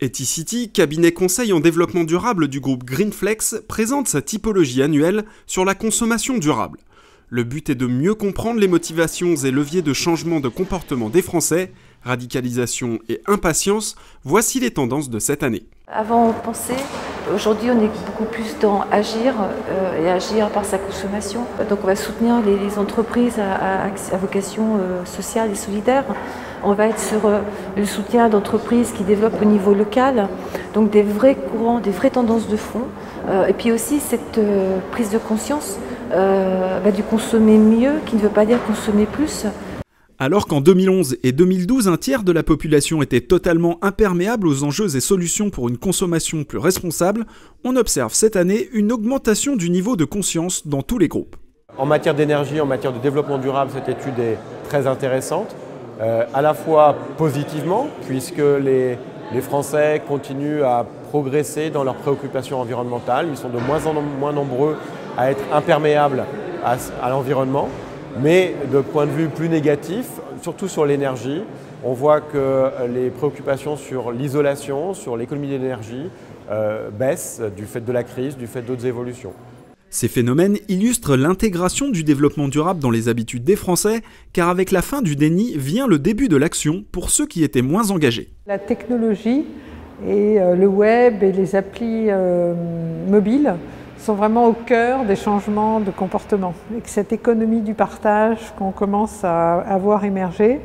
Eticity, cabinet conseil en développement durable du groupe Greenflex, présente sa typologie annuelle sur la consommation durable. Le but est de mieux comprendre les motivations et leviers de changement de comportement des Français, radicalisation et impatience, voici les tendances de cette année. Avant on pensait, aujourd'hui on est beaucoup plus dans agir et agir par sa consommation. Donc on va soutenir les entreprises à vocation sociale et solidaire. On va être sur le soutien d'entreprises qui développent au niveau local, donc des vrais courants, des vraies tendances de fond. Et puis aussi cette prise de conscience du consommer mieux, qui ne veut pas dire consommer plus. Alors qu'en 2011 et 2012, un tiers de la population était totalement imperméable aux enjeux et solutions pour une consommation plus responsable, on observe cette année une augmentation du niveau de conscience dans tous les groupes. En matière d'énergie, en matière de développement durable, cette étude est très intéressante, à la fois positivement, puisque les Français continuent à progresser dans leurs préoccupations environnementales, ils sont de moins en moins nombreux à être imperméables à l'environnement. Mais de point de vue plus négatif, surtout sur l'énergie, on voit que les préoccupations sur l'isolation, sur l'économie d'énergie baissent du fait de la crise, du fait d'autres évolutions. Ces phénomènes illustrent l'intégration du développement durable dans les habitudes des Français, car avec la fin du déni vient le début de l'action pour ceux qui étaient moins engagés. La technologie et le web et les applis mobiles sont vraiment au cœur des changements de comportement. Et que cette économie du partage qu'on commence à voir émerger,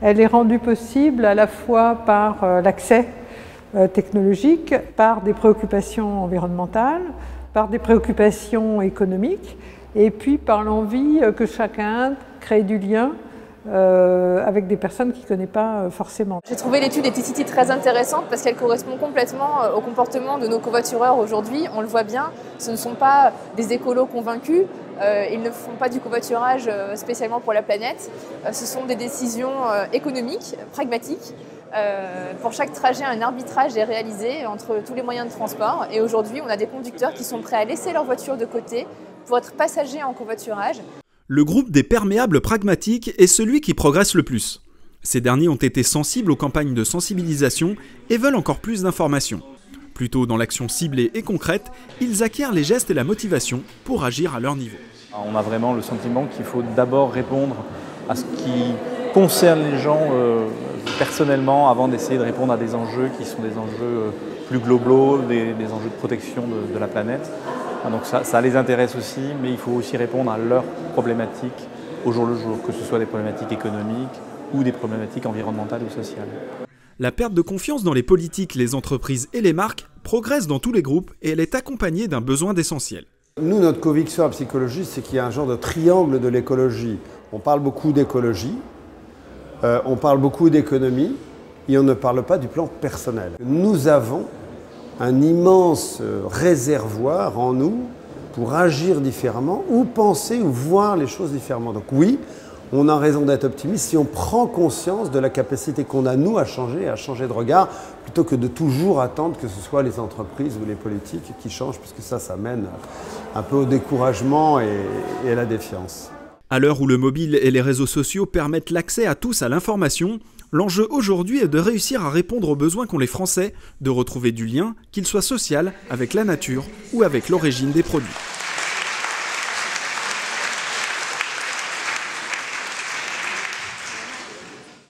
elle est rendue possible à la fois par l'accès technologique, par des préoccupations environnementales, par des préoccupations économiques, et puis par l'envie que chacun crée du lien avec des personnes qu'il ne connaît pas forcément. J'ai trouvé l'étude Eticity très intéressante parce qu'elle correspond complètement au comportement de nos covoitureurs aujourd'hui. On le voit bien, ce ne sont pas des écolos convaincus, ils ne font pas du covoiturage spécialement pour la planète. Ce sont des décisions économiques, pragmatiques. Pour chaque trajet, un arbitrage est réalisé entre tous les moyens de transport. Et aujourd'hui, on a des conducteurs qui sont prêts à laisser leur voiture de côté pour être passagers en covoiturage. Le groupe des perméables pragmatiques est celui qui progresse le plus. Ces derniers ont été sensibles aux campagnes de sensibilisation et veulent encore plus d'informations. Plutôt dans l'action ciblée et concrète, ils acquièrent les gestes et la motivation pour agir à leur niveau. On a vraiment le sentiment qu'il faut d'abord répondre à ce qui concerne les gens personnellement avant d'essayer de répondre à des enjeux qui sont des enjeux plus globaux, des enjeux de protection de la planète. Donc ça les intéresse aussi, mais il faut aussi répondre à leurs problématiques au jour le jour, que ce soit des problématiques économiques ou des problématiques environnementales ou sociales. La perte de confiance dans les politiques, les entreprises et les marques progresse dans tous les groupes et elle est accompagnée d'un besoin d'essentiel. Nous, notre conviction en psychologie, c'est qu'il y a un genre de triangle de l'écologie. On parle beaucoup d'écologie, on parle beaucoup d'économie et on ne parle pas du plan personnel. Nous avons un immense réservoir en nous pour agir différemment ou penser ou voir les choses différemment. Donc oui, on a raison d'être optimiste si on prend conscience de la capacité qu'on a, nous, à changer de regard, plutôt que de toujours attendre que ce soit les entreprises ou les politiques qui changent, puisque ça mène un peu au découragement et à la défiance. À l'heure où le mobile et les réseaux sociaux permettent l'accès à tous à l'information, l'enjeu aujourd'hui est de réussir à répondre aux besoins qu'ont les Français, de retrouver du lien, qu'il soit social, avec la nature ou avec l'origine des produits.